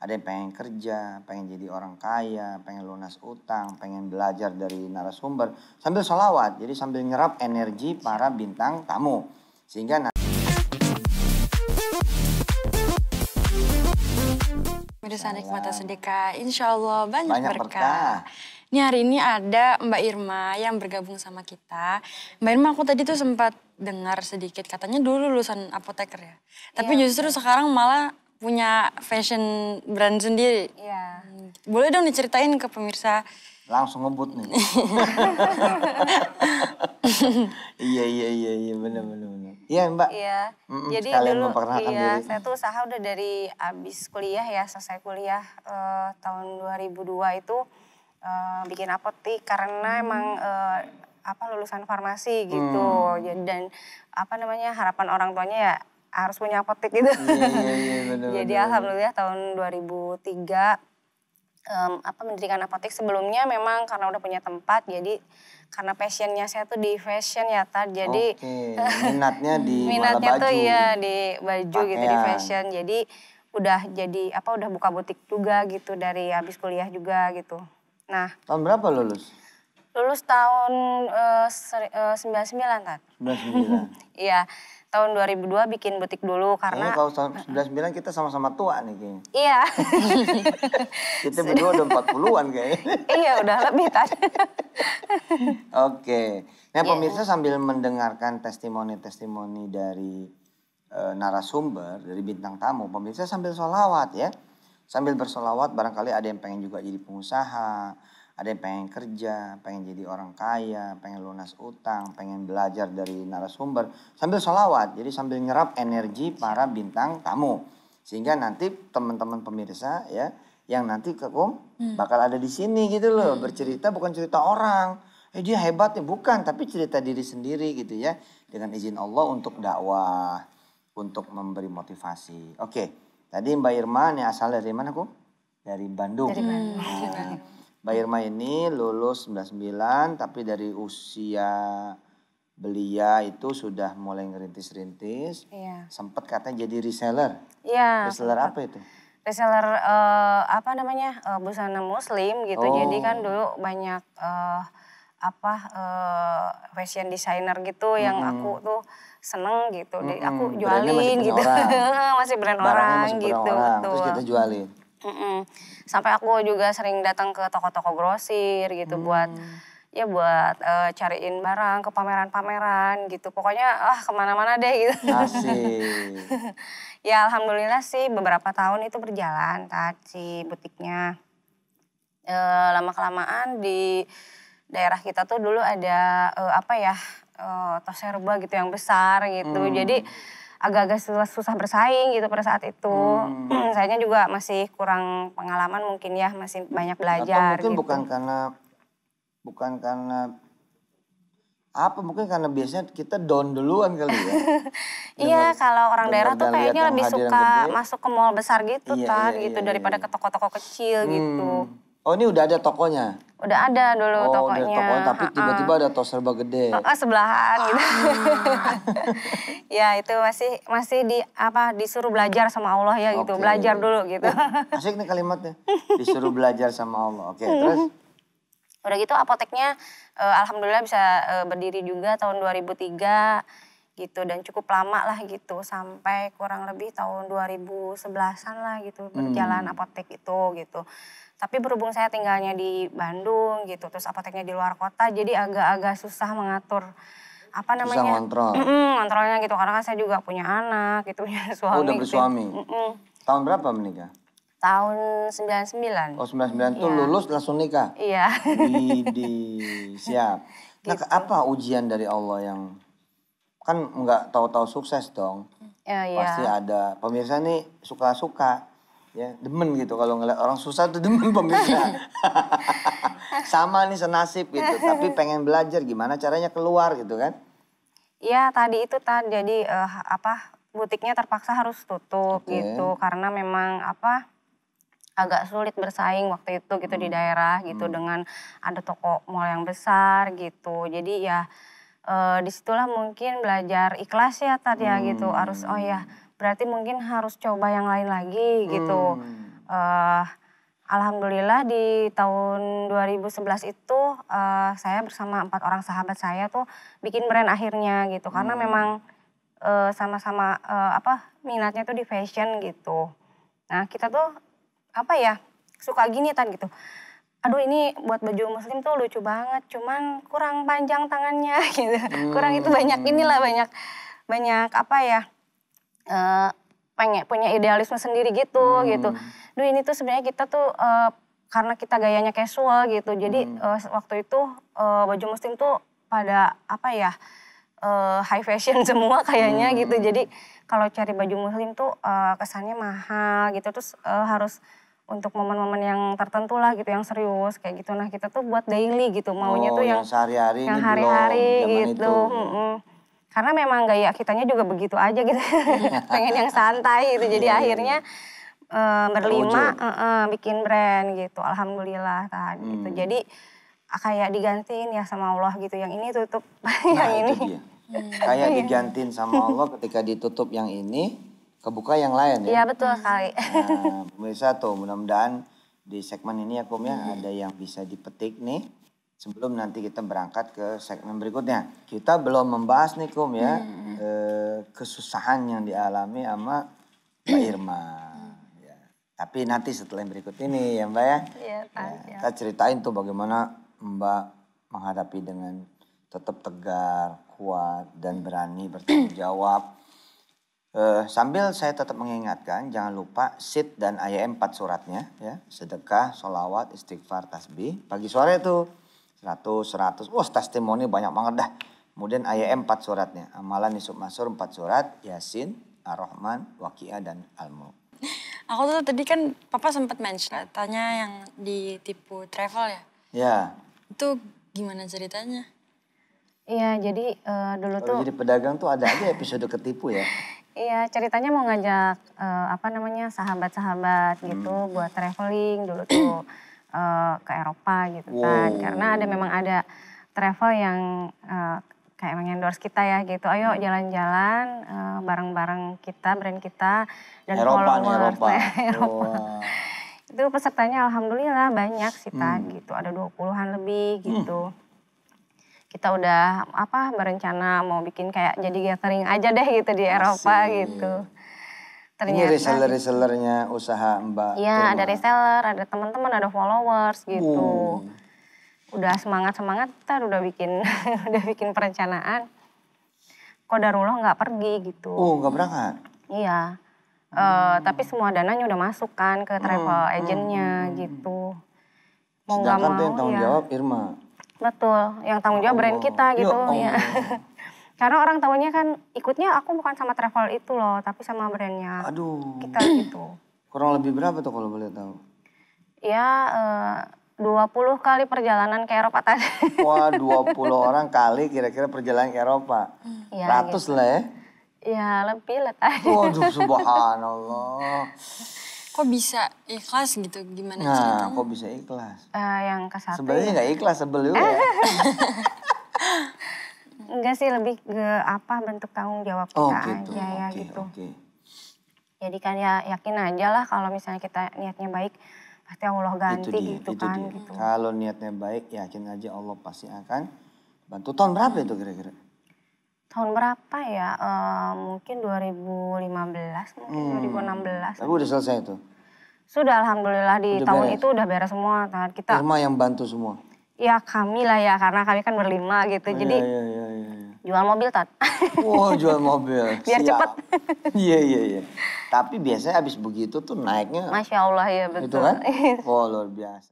Ada yang pengen kerja, pengen jadi orang kaya, pengen lunas utang, pengen belajar dari narasumber. Sambil sholawat, jadi sambil nyerap energi para bintang tamu. Sehingga Mirsa Nikmata Sedekah, insya Allah banyak berkah. Ini hari ini ada Mbak Irma yang bergabung sama kita. Mbak Irma aku tadi tuh sempat dengar sedikit, katanya dulu lulusan apoteker ya. Tapi justru sekarang malah punya fashion brand sendiri. Iya. Boleh dong diceritain ke pemirsa? Langsung ngebut nih. Iya benar. Iya Mbak. Iya. Jadi dulu saya tuh usaha udah dari abis kuliah ya, selesai kuliah tahun 2002 itu bikin apotik karena emang lulusan farmasi gitu. Dan harapan orang tuanya ya harus punya apotik gitu. Iya benar. Jadi alhamdulillah tahun 2003 mendirikan apotek. Sebelumnya memang karena udah punya tempat, jadi karena passionnya saya tuh di fashion ya Tad. Jadi minatnya di minatnya baju. tuh iya di baju pakaian. Gitu, di fashion. Jadi udah buka butik juga gitu dari habis kuliah juga gitu. Nah, tahun berapa lulus? Lulus tahun 99 Tad. 99. Iya. Tahun 2002 bikin butik dulu karena... Kayaknya kalau tahun 99 kita sama-sama tua nih kayaknya. Iya. Kita berdua udah 40-an kayaknya. Iya udah lebih tadi. Oke. Nah pemirsa sambil mendengarkan testimoni-testimoni dari narasumber, dari bintang tamu. Pemirsa sambil sholawat ya. Sambil bersolawat barangkali ada yang pengen juga jadi pengusaha. Ada yang pengen kerja, pengen jadi orang kaya, pengen lunas utang, pengen belajar dari narasumber. Sambil sholawat, jadi sambil nyerap energi para bintang tamu. Sehingga nanti teman-teman pemirsa ya, yang nanti bakal ada di sini gitu loh. Bercerita bukan cerita orang. Dia hebat ya, bukan. Tapi cerita diri sendiri gitu ya. Dengan izin Allah untuk dakwah, untuk memberi motivasi. Oke, tadi Mbak Irma nih asal dari mana Dari Bandung. Dari Bandung. Mbak Irma ini lulus 99 tapi dari usia belia itu sudah mulai ngerintis-rintis. Iya. Sempat katanya jadi reseller. Iya. Reseller apa itu? Reseller busana muslim gitu. Jadi kan dulu banyak fashion designer gitu yang aku tuh seneng gitu. Aku jualin gitu. Masih brand orang gitu. Terus kita jualin. Sampai aku juga sering datang ke toko-toko grosir gitu buat cariin barang ke pameran-pameran gitu. Pokoknya kemana-mana deh gitu. Asik. Ya alhamdulillah sih beberapa tahun itu berjalan si butiknya. Lama-kelamaan di daerah kita tuh dulu ada tos serba gitu yang besar gitu. Jadi agak-agak susah bersaing gitu pada saat itu. Sayanya juga masih kurang pengalaman mungkin ya, masih banyak belajar. Atau mungkin gitu. Mungkin karena biasanya kita down duluan kali ya. Iya, kalau orang daerah tuh kayaknya lebih suka masuk ke mall besar gitu daripada ke toko-toko kecil gitu. Oh ini udah ada tokonya? Udah ada dulu tokonya. Udah ada tokonya, tapi tiba-tiba ada tos serba gede. Sebelahan gitu. Ya itu masih disuruh belajar sama Allah ya gitu. Belajar dulu gitu. Asik nih kalimatnya. Disuruh belajar sama Allah. Oke, terus? Udah gitu apoteknya alhamdulillah bisa berdiri juga tahun 2003 gitu. Dan cukup lama lah gitu. Sampai kurang lebih tahun 2011-an lah gitu berjalan apotek itu gitu. Tapi berhubung saya tinggalnya di Bandung gitu, terus apoteknya di luar kota, jadi agak-agak susah mengatur Susah ngontrol. Ngontrolnya gitu, karena kan saya juga punya anak gitu, punya suami. Udah bersuami? Tahun berapa menikah? Tahun 99. Oh 99 tuh lulus langsung nikah? Iya. Siap. Nah gitu. Apa ujian dari Allah yang, kan nggak tahu-tahu sukses dong. Pasti ada, pemirsa nih suka-suka. Ya, demen gitu kalau ngeliat orang susah tuh demen pemirsa. Sama nih senasib gitu, tapi pengen belajar gimana caranya keluar gitu kan. Iya tadi jadi butiknya terpaksa harus tutup gitu karena memang agak sulit bersaing waktu itu gitu di daerah gitu dengan ada toko mall yang besar gitu. Jadi ya disitulah mungkin belajar ikhlas ya tadi ya gitu, harus berarti mungkin harus coba yang lain lagi gitu. Alhamdulillah di tahun 2011 itu saya bersama 4 orang sahabat saya tuh bikin brand akhirnya gitu. Karena memang sama-sama minatnya tuh di fashion gitu. Nah kita tuh suka gini gitu. Aduh ini buat baju muslim tuh lucu banget, cuman kurang panjang tangannya gitu. Kurang itu banyak pengen punya idealisme sendiri gitu. Duh ini tuh sebenarnya kita tuh karena kita gayanya casual gitu. Jadi waktu itu baju muslim tuh pada high fashion semua kayaknya gitu. Jadi kalau cari baju muslim tuh kesannya mahal gitu. Terus harus untuk momen-momen yang tertentu lah gitu, yang serius kayak gitu. Nah kita tuh buat daily gitu, maunya tuh yang sehari-hari yang ini hari-hari belum zaman gitu. Karena memang gaya kitanya juga begitu aja gitu. Pengen yang santai gitu. Jadi akhirnya berlima bikin brand gitu. Alhamdulillah gitu. Jadi kayak digantiin ya sama Allah gitu. Yang ini tutup yang ini. Itu dia. Kayak digantiin sama Allah ketika ditutup yang ini, kebuka yang lain ya. Iya betul sekali. Nah, pemirsa tuh mudah-mudahan di segmen ini ya Kum ya ada yang bisa dipetik nih. Sebelum nanti kita berangkat ke segmen berikutnya. Kita belum membahas nih Kum ya kesusahan yang dialami sama Mbak Irma. Ya. Tapi nanti setelah yang berikut ini ya Mbak ya. Iya Pak. Kita ceritain tuh bagaimana Mbak menghadapi dengan tetap tegar, kuat dan berani bertanggung jawab. Sambil saya tetap mengingatkan jangan lupa SID dan IAM 4 suratnya ya. Sedekah, sholawat, istighfar, tasbih. Pagi sore tuh. 100. Wah testimoni banyak banget dah. Kemudian IAM 4 suratnya. Amalan Yusuf Mansur 4 surat. Yasin, Ar-Rahman, Waqiah, dan Al-Mulk. Aku tuh tadi kan papa sempat mention tanya yang ditipu travel ya. Ya. Itu gimana ceritanya? Iya jadi dulu tuh. Kalau jadi pedagang tuh ada aja episode ketipu ya. Iya ceritanya mau ngajak sahabat-sahabat gitu buat traveling dulu tuh. Ke Eropa gitu kan. Karena memang ada travel yang kayak mengendorse kita ya gitu. Ayo jalan-jalan bareng-bareng kita, brand kita dan followers. Eropa. Itu pesertanya alhamdulillah banyak sih gitu. Ada 20-an lebih gitu. Kita udah berencana mau bikin kayak jadi gathering aja deh gitu di Eropa gitu. Ternyata, ini reseller-resellernya usaha Mbak Iya ada reseller, ada teman-teman, ada followers gitu. Udah semangat-semangat kita udah bikin perencanaan. Qadarullah nggak pergi gitu. Oh nggak berangkat? Iya. Tapi semua dananya udah masuk kan ke travel agentnya gitu. Mau nggak mau tuh yang tanggung jawab Irma. Betul, yang tanggung jawab brand kita gitu ya. Karena orang tahunya kan ikutnya aku bukan sama travel itu loh, tapi sama brandnya. Aduh. Kita gitu. Kurang lebih berapa tuh kalau boleh tahu? Ya 20 kali perjalanan ke Eropa tadi. Wah 20 orang kali kira-kira perjalanan ke Eropa. Ya, Ratus gitu. lah ya? Ya lebih lah tadi. Waduh subhanallah. Kok bisa ikhlas gitu? Gimana Nah ceritanya? kok bisa ikhlas? Yang ke satu. Sebenarnya nggak ikhlas sebel juga ya. Enggak sih lebih ke bentuk tanggung jawab kita aja ya gitu. Jadi kan ya yakin aja lah kalau misalnya kita niatnya baik pasti Allah ganti gitu kan. Gitu. Kalau niatnya baik yakin aja Allah pasti akan bantu. Tahun berapa itu kira-kira? Tahun berapa ya? Mungkin 2015, mungkin 2016. Tapi udah selesai tuh? Sudah alhamdulillah di udah tahun beres. itu udah beres semua. Kita Irma yang bantu semua? Ya kami lah ya karena kami kan berlima gitu. Jadi jual mobil Tat. Wow jual mobil. Biar cepet. Iya. Tapi biasanya abis begitu tuh naiknya. Masya Allah ya betul. Itu kan? Oh luar biasa.